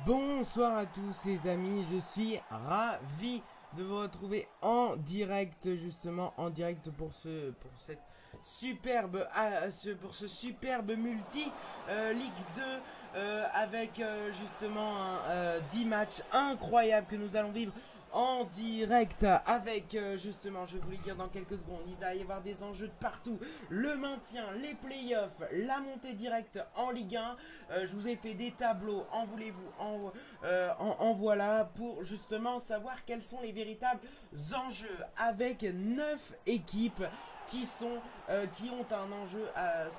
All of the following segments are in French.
Bonsoir à tous les amis, je suis ravi de vous retrouver en direct, justement, en direct pour cette superbe, pour ce superbe multi Ligue 2 avec justement 10 matchs incroyables que nous allons vivre en direct avec justement, je vais vous le dire dans quelques secondes, il va y avoir des enjeux de partout, le maintien, les playoffs, la montée directe en Ligue 1. Je vous ai fait des tableaux, en voulez-vous, en voilà, pour justement savoir quels sont les véritables enjeux avec 9 équipes qui ont un enjeu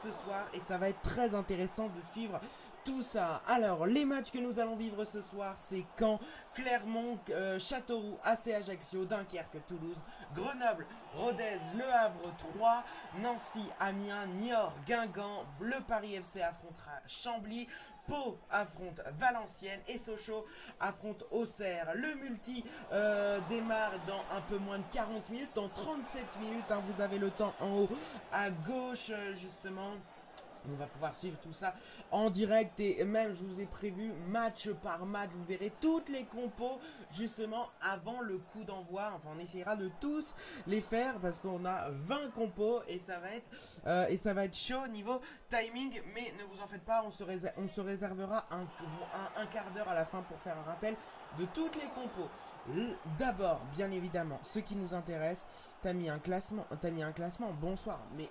ce soir, et ça va être très intéressant de suivre tout ça. Alors, les matchs que nous allons vivre ce soir, c'est Caen, Clermont, Châteauroux, AC Ajaccio, Dunkerque, Toulouse, Grenoble, Rodez, Le Havre, Troyes, Nancy, Amiens, Niort, Guingamp, le Paris FC affrontera Chambly, Pau affronte Valenciennes et Sochaux affronte Auxerre. Le multi démarre dans un peu moins de 40 minutes, dans 37 minutes, hein, vous avez le temps en haut à gauche justement. On va pouvoir suivre tout ça en direct, et même je vous ai prévu match par match, vous verrez toutes les compos justement avant le coup d'envoi. Enfin, on essaiera de tous les faire parce qu'on a 20 compos et ça va être chaud niveau timing, mais ne vous en faites pas, on se réservera un quart d'heure à la fin pour faire un rappel de toutes les compos. D'abord, bien évidemment, ce qui nous intéresse, t'as mis un classement, bonsoir, mais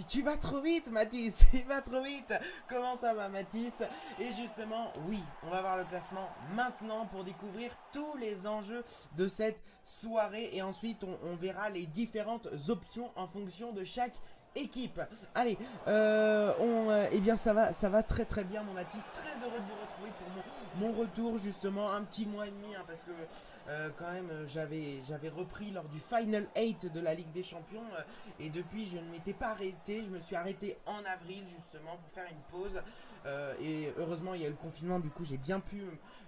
tu vas trop vite, Mathis, tu vas trop vite. Comment ça va, Mathis? Et justement, oui, on va voir le classement maintenant pour découvrir tous les enjeux de cette soirée, et ensuite on verra les différentes options en fonction de chaque équipe. Allez, eh bien ça va très très bien, mon Mathis. Très heureux de vous retrouver pour mon retour, justement, un petit mois et demi, hein, parce que quand même j'avais repris lors du Final 8 de la Ligue des Champions, et depuis je ne m'étais pas arrêté. Je me suis arrêté en avril justement pour faire une pause, et heureusement il y a eu le confinement, du coup j'ai bien pu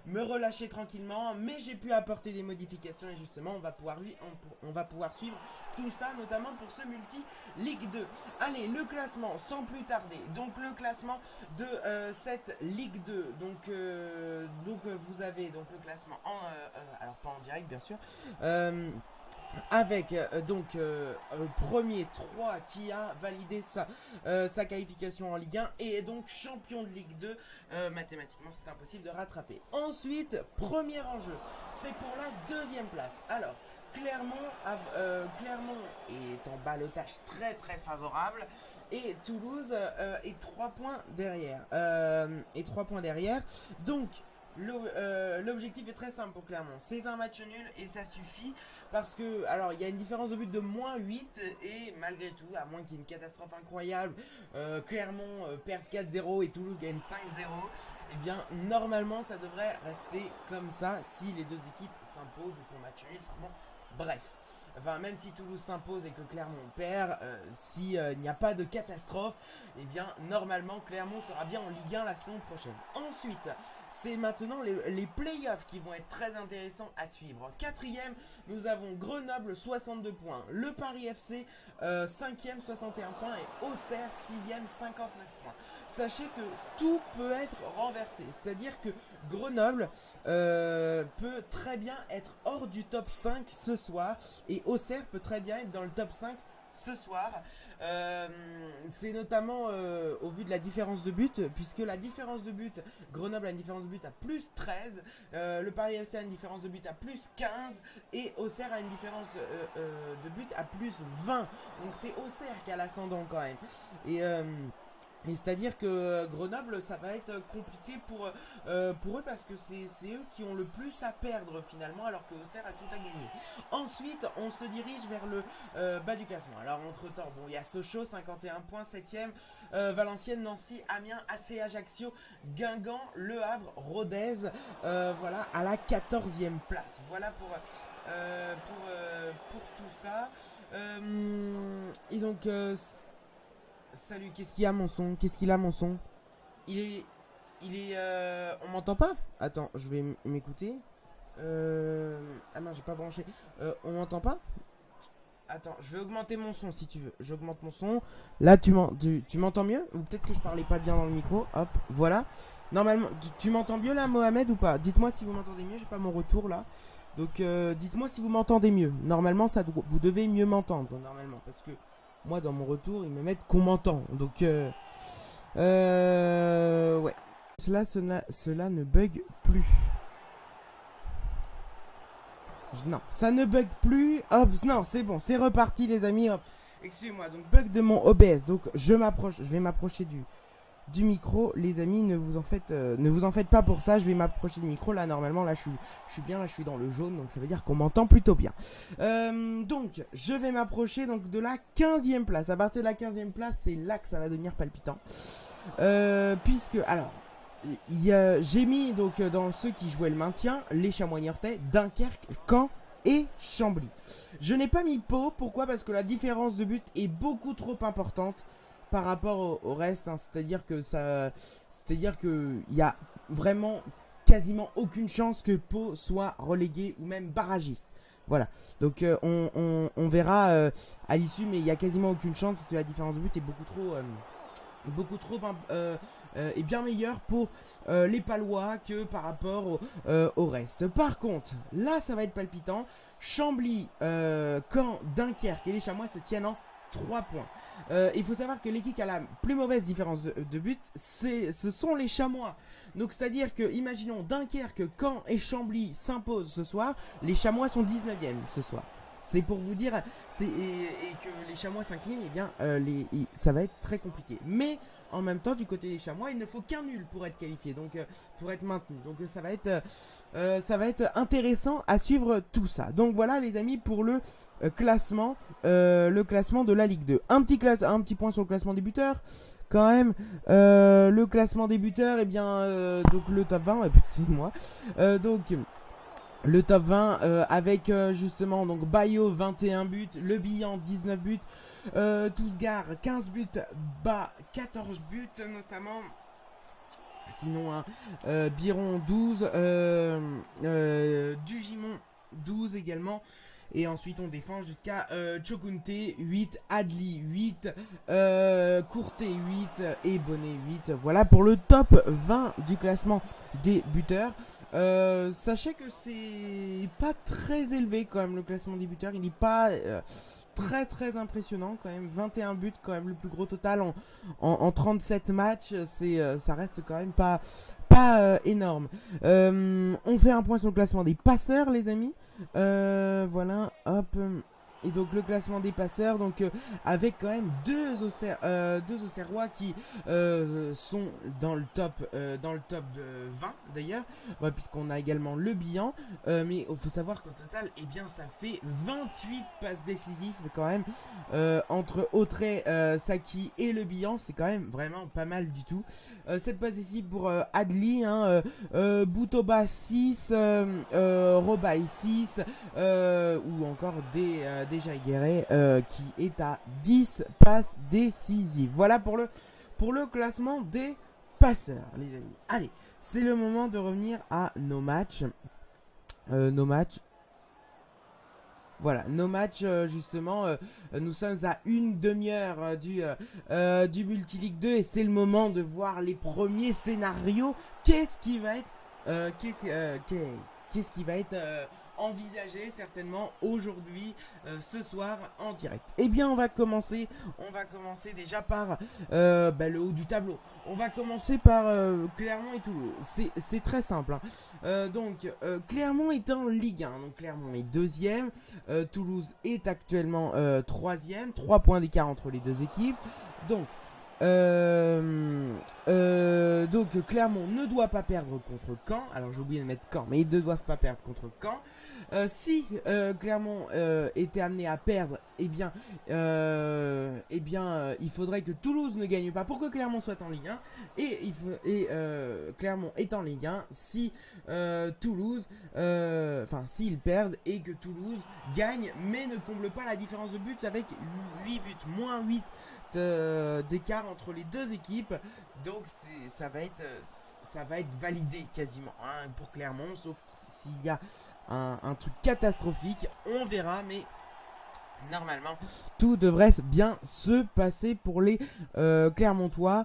me relâcher tranquillement, mais j'ai pu apporter des modifications, et justement on va pouvoir suivre tout ça, notamment pour ce multi Ligue 2. Allez, le classement sans plus tarder. Donc le classement de cette Ligue 2. Donc vous avez donc le classement alors pas en direct bien sûr. Avec premier 3 qui a validé sa qualification en Ligue 1 et est donc champion de Ligue 2. Mathématiquement c'est impossible de rattraper. Ensuite, premier enjeu, c'est pour la deuxième place. Alors Clermont est en ballottage très très favorable, et Toulouse est 3 points derrière. Donc l'objectif est très simple pour Clermont, c'est un match nul et ça suffit, parce que alors il y a une différence de but de moins 8, et malgré tout, à moins qu'il y ait une catastrophe incroyable, Clermont perd 4-0 et Toulouse gagne 5-0, et bien normalement ça devrait rester comme ça si les deux équipes s'imposent ou font match nul. Enfin bon, bref, enfin même si Toulouse s'impose et que Clermont perd, si il n'y a pas de catastrophe, et bien normalement Clermont sera bien en Ligue 1 la saison prochaine. Ensuite, c'est maintenant les playoffs qui vont être très intéressants à suivre. Quatrième, nous avons Grenoble 62 points, le Paris FC 5e 61 points, et Auxerre 6e 59 points. Sachez que tout peut être renversé, c'est-à-dire que Grenoble peut très bien être hors du top 5 ce soir, et Auxerre peut très bien être dans le top 5 ce soir. C'est notamment au vu de la différence de but, puisque la différence de but, Grenoble a une différence de but à plus 13, le Paris FC a une différence de but à plus 15, et Auxerre a une différence de but à plus 20. Donc c'est Auxerre qui a l'ascendant quand même. Et c'est-à-dire que Grenoble, ça va être compliqué pour eux, parce que c'est eux qui ont le plus à perdre finalement, alors que Auxerre a tout à gagner. Ensuite, on se dirige vers le bas du classement. Alors entre-temps, bon, il y a Sochaux, 51 points, 7ème, Valenciennes, Nancy, Amiens, AC Ajaccio, Guingamp, Le Havre, Rodez, voilà, à la 14e place. Voilà pour tout ça. Et donc... salut, qu'est-ce qu'il y a mon son? Qu'est-ce qu'il a mon son? Il est... On m'entend pas? Attends, je vais m'écouter. Ah non, j'ai pas branché. On m'entend pas? Attends, je vais augmenter mon son si tu veux. J'augmente mon son. Là, tu m'entends mieux? Ou peut-être que je parlais pas bien dans le micro. Hop, voilà. Normalement, tu m'entends mieux là, Mohamed, ou pas? Dites-moi si vous m'entendez mieux, j'ai pas mon retour là. Donc dites-moi si vous m'entendez mieux. Normalement vous devez mieux m'entendre normalement. Parce que moi dans mon retour ils me mettent qu'on m'entend. Donc ouais. Cela ne bug plus. Non, ça ne bug plus. Hop, non, c'est bon, c'est reparti les amis. Hop. Excusez-moi, donc bug de mon OBS. Donc je vais m'approcher du micro, les amis. Ne vous en faites pas pour ça. Je vais m'approcher du micro. Là, normalement, là, je suis bien. Là, je suis dans le jaune, donc ça veut dire qu'on m'entend plutôt bien. Donc, je vais m'approcher donc de la 15e place. À partir de la 15e place, c'est là que ça va devenir palpitant. Puisque, alors, j'ai mis donc dans ceux qui jouaient le maintien les Chamois Niortais, Dunkerque, Caen et Chambly. Je n'ai pas mis Pau. Pourquoi? Parce que la différence de but est beaucoup trop importante par rapport au reste, hein. C'est-à-dire que il y a vraiment quasiment aucune chance que Pau soit relégué ou même barragiste. Voilà. Donc on verra à l'issue, mais il y a quasiment aucune chance parce que la différence de but est beaucoup trop est bien meilleure pour les Palois que par rapport au reste. Par contre, là ça va être palpitant. Chambly, Caen, Dunkerque et les Chamois se tiennent en 3 points. Il faut savoir que l'équipe qui a la plus mauvaise différence de but, ce sont les Chamois. Donc c'est à dire que, imaginons, Dunkerque, Caen et Chambly s'imposent ce soir, les Chamois sont 19e ce soir. C'est pour vous dire, et que les Chamois s'inclinent, eh bien ça va être très compliqué. Mais en même temps, du côté des Chamois, il ne faut qu'un nul pour être qualifié, donc pour être maintenu. Donc ça va être intéressant à suivre tout ça. Donc voilà les amis pour le classement de la Ligue 2. Un petit point sur le classement des buteurs. Quand même, le classement des buteurs, eh bien, donc le top 20, c'est moi. Donc le top 20 avec justement donc Bayo 21 buts, Le Bihan 19 buts, Tousgar 15 buts, Bas 14 buts notamment. Sinon Biron 12, Dugimon 12 également. Et ensuite on défend jusqu'à Chokunte 8, Adli 8, Courté 8 et Bonnet 8. Voilà pour le top 20 du classement des buteurs. Sachez que c'est pas très élevé quand même le classement des buteurs. Il n'est pas très impressionnant quand même. 21 buts quand même, le plus gros total en 37 matchs. Ça reste quand même pas énorme. On fait un point sur le classement des passeurs les amis. Voilà, hop. Et donc le classement des passeurs, donc avec quand même deux Auxerrois qui sont dans le top de 20 d'ailleurs, ouais, puisqu'on a également Le Bihan, mais il faut savoir qu'au total, eh bien ça fait 28 passes décisives quand même entre Autrey, Saki et Le Bihan, c'est quand même vraiment pas mal du tout. Cette passe décisive pour Adli, hein, Boutoba 6, Robaï 6, ou encore déjà Guéret qui est à 10 passes décisives. Voilà pour le classement des passeurs les amis. Allez, c'est le moment de revenir à nos matchs. Voilà, nos matchs justement, nous sommes à une demi-heure du Multiligue 2 et c'est le moment de voir les premiers scénarios. Qu'est-ce qui va être envisagé certainement aujourd'hui, ce soir en direct. Eh bien on va commencer déjà par le haut du tableau. On va commencer par Clermont et Toulouse. C'est très simple, hein. Donc Clermont est en Ligue 1, donc Clermont est deuxième, Toulouse est actuellement troisième, 3 points d'écart entre les deux équipes. Donc Clermont ne doit pas perdre contre Caen. Alors j'ai oublié de mettre Caen, mais ils ne doivent pas perdre contre Caen. Si Clermont était amené à perdre, il faudrait que Toulouse ne gagne pas pour que Clermont soit en Ligue 1. Et Clermont est en Ligue 1 si Toulouse, s'ils perdent et que Toulouse gagne, mais ne comble pas la différence de but avec 8 buts, moins 8 d'écart entre les deux équipes. Donc ça va être validé quasiment, hein, pour Clermont, sauf s'il y a un truc catastrophique, on verra, mais normalement, tout devrait bien se passer pour les Clermontois.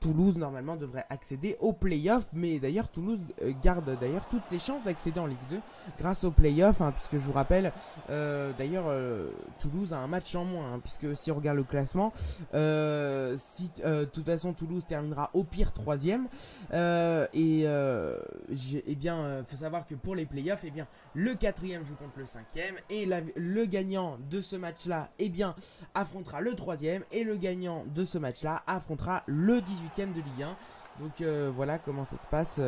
Toulouse, normalement, devrait accéder aux playoffs. Mais d'ailleurs, Toulouse garde d'ailleurs toutes ses chances d'accéder en Ligue 2 grâce aux playoffs. Hein, puisque je vous rappelle, d'ailleurs, Toulouse a un match en moins. Hein, puisque si on regarde le classement, de toute façon, Toulouse terminera au pire 3ème. Faut savoir que pour les playoffs, le 4ème joue contre le 5ème. Et le gagnant de ce match-là, affrontera le 3ème. Et le gagnant de ce match-là affrontera le 18ème de Ligue 1. Donc voilà comment ça se passe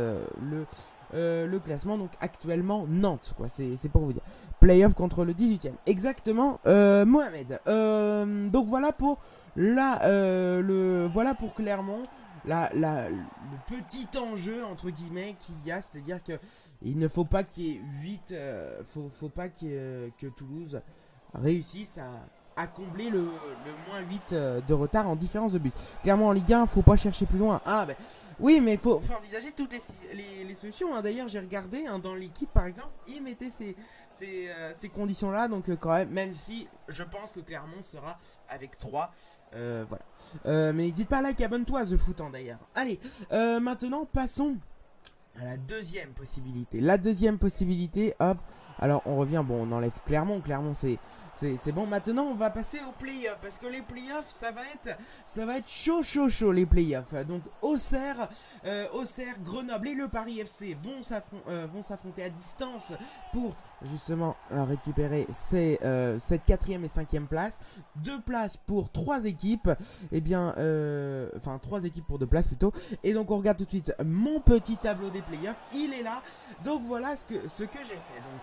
le classement. Donc actuellement Nantes, quoi. C'est pour vous dire. Playoff contre le 18ème. Exactement, Mohamed. Donc voilà pour voilà pour Clermont. Le petit enjeu entre guillemets qu'il y a, c'est-à-dire que il ne faut pas qu'il y ait 8, faut pas que Toulouse réussissent à combler le moins 8 de retard en différence de but. Clairement en Ligue 1, faut pas chercher plus loin. Oui, mais faut envisager toutes les solutions. Hein. D'ailleurs, j'ai regardé dans l'équipe, par exemple, ils mettaient ces conditions-là. Donc quand même si je pense que Clermont sera avec 3. Voilà. Mais n'hésite pas à like, abonne-toi à The Foot d'ailleurs. Allez, maintenant passons à la deuxième possibilité. La deuxième possibilité, hop. Alors on revient, on enlève Clermont. Clermont c'est bon. Maintenant on va passer aux playoffs. Parce que les playoffs ça va être chaud les playoffs. Donc Auxerre, Grenoble et le Paris FC vont s'affronter à distance pour justement récupérer cette 4ème et 5ème place. 2 places pour 3 équipes. 3 équipes pour 2 places plutôt. Et donc on regarde tout de suite mon petit tableau des playoffs. Il est là. Donc voilà ce que j'ai fait. Donc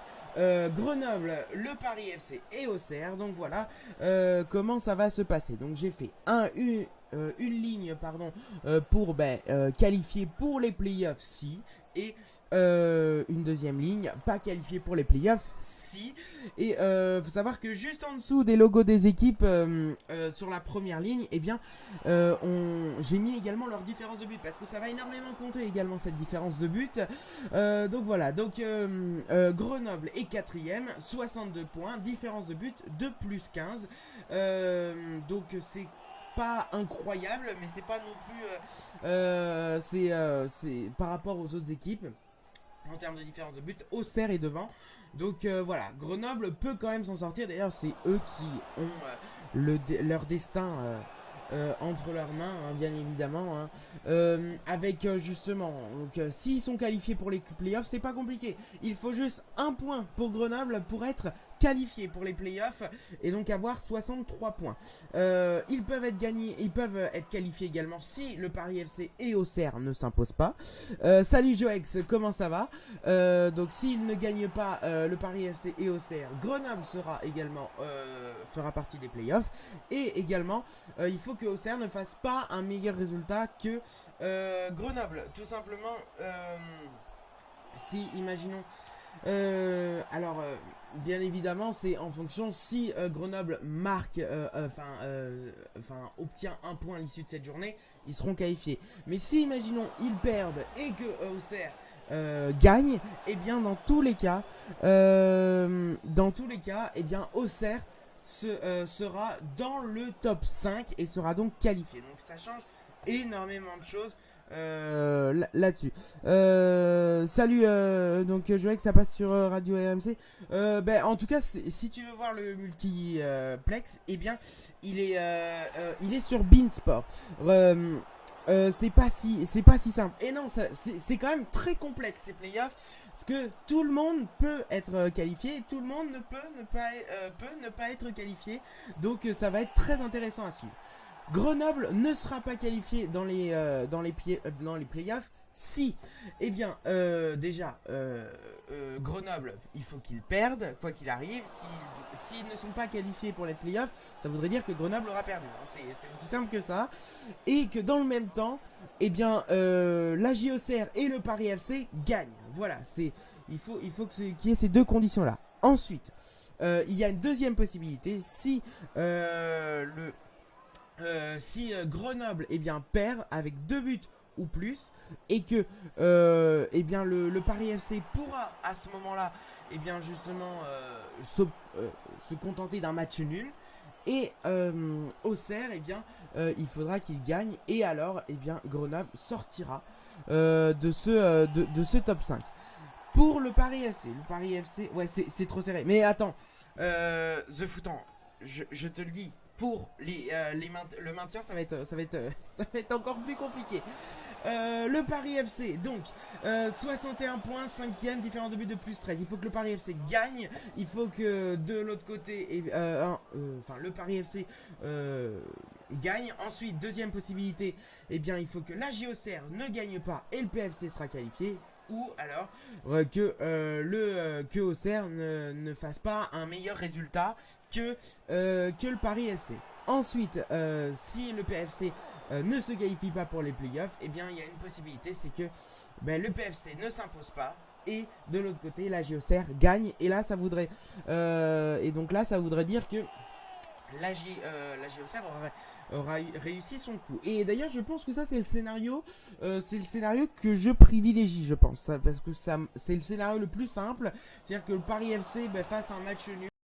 Grenoble, le Paris FC et Auxerre. Donc voilà comment ça va se passer. Donc j'ai fait une ligne pour qualifier pour les playoffs si, et une deuxième ligne pas qualifiée pour les playoffs si. Et faut savoir que juste en dessous des logos des équipes, sur la première ligne, j'ai mis également leur différence de but parce que ça va énormément compter également cette différence de but. Donc voilà, Grenoble est 4ème, 62 points, différence de but de plus 15. Donc c'est pas incroyable, mais c'est pas non plus c'est par rapport aux autres équipes en termes de différence de but. Auxerre est devant. Donc voilà, Grenoble peut quand même s'en sortir. D'ailleurs, c'est eux qui ont leur destin entre leurs mains, hein, bien évidemment. Hein. Avec justement, s'ils sont qualifiés pour les playoffs, c'est pas compliqué. Il faut juste un point pour Grenoble pour être qualifiés pour les playoffs et donc avoir 63 points. Ils peuvent être qualifiés également si le Paris FC et Auxerre ne s'imposent pas. Salut Joex, comment ça va? Donc s'ils ne gagnent pas le Paris FC et Auxerre, Grenoble fera partie des playoffs. Et également, il faut que Auxerre ne fasse pas un meilleur résultat que Grenoble. Tout simplement, si imaginons bien évidemment, c'est en fonction si Grenoble obtient un point à l'issue de cette journée, ils seront qualifiés. Mais si, imaginons, ils perdent et que Auxerre gagne, dans tous les cas, Auxerre sera dans le top 5 et sera donc qualifié. Donc ça change énormément de choses. Là-dessus. Salut, donc je vois que ça passe sur Radio RMC. En tout cas, si tu veux voir le multiplex, il est sur Beansport. C'est pas si simple. Et non, c'est quand même très complexe ces playoffs. Parce que tout le monde peut être qualifié et tout le monde peut ne pas être qualifié. Donc ça va être très intéressant à suivre. Grenoble ne sera pas qualifié dans les playoffs si, Grenoble, il faut qu'ils perdent, quoi qu'il arrive. S'ils ne sont pas qualifiés pour les playoffs, ça voudrait dire que Grenoble aura perdu. C'est aussi simple que ça. Et que dans le même temps, la JOCR et le Paris FC gagnent. Voilà, il faut qu'il y ait ces deux conditions-là. Ensuite, il y a une deuxième possibilité. Si Grenoble perd avec 2 buts ou plus et que le Paris FC pourra à ce moment-là eh bien justement se contenter d'un match nul. Et Auxerre, eh bien, il faudra qu'il gagne. Et alors, eh bien, Grenoble sortira de ce top 5. Pour le Paris FC, ouais, c'est trop serré. Mais attends, The Foutan, je te le dis, pour le maintien, ça va être encore plus compliqué. Le Paris FC, donc 61 points, 5ème, différence de but de plus 13. Il faut que le Paris FC gagne. Il faut que de l'autre côté, le Paris FC gagne. Ensuite, deuxième possibilité, eh bien, il faut que la Auxerre ne gagne pas et le PFC sera qualifié. Ou alors que Auxerre ne fasse pas un meilleur résultat que le Paris FC. Ensuite, si le PFC ne se qualifie pas pour les playoffs, eh bien il y a une possibilité, c'est que le PFC ne s'impose pas et de l'autre côté la Auxerre gagne. Et là ça voudrait dire que la Auxerre aura réussi son coup. Et d'ailleurs je pense que ça c'est le scénario que je privilégie, je pense, parce que c'est le scénario le plus simple, c'est-à-dire que le Paris FC fasse un match nul